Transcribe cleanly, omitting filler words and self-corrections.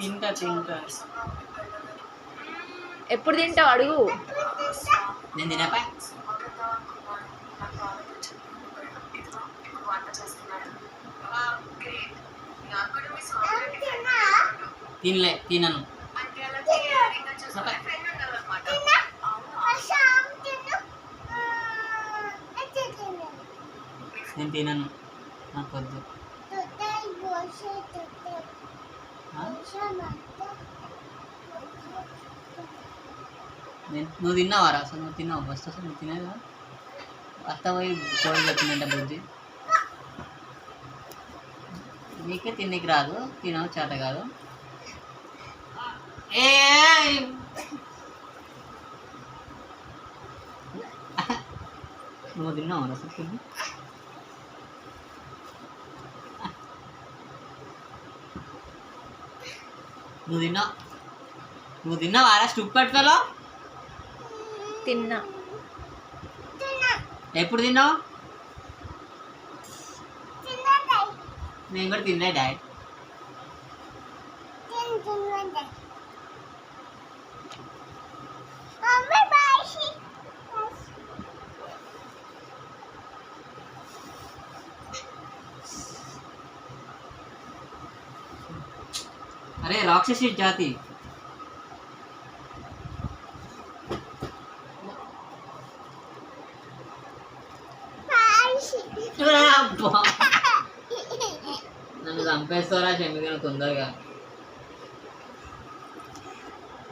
తింటా తింటా. ఎప్పుడు తింటావు అడుగు. నేను తినపా. తినలే, తినను. నేను తినను, నాకు వద్దు. నువ్వు తిన్నావారా అసలు? నువ్వు తిన్నావు ఫస్ట్? అసలు నువ్వు తినేదా? అత్త పోయి కోడి చెప్పిందంట బుద్ధి. నీకే తిన్నీకి రాదు, తినవు, చేత కాదు. ఏ నువ్వు తిన్నావు అసలు తిని? నువ్వు తిన్నావారా? స్టుప్ పట్టుకోలో. తిన్నా. ఎప్పుడు తిన్నావు? నేను కూడా తినలే డాడీ. అరే రాక్షసి జాతి. నన్ను చంపేస్తారా చెమ్మిగా తొందరగా.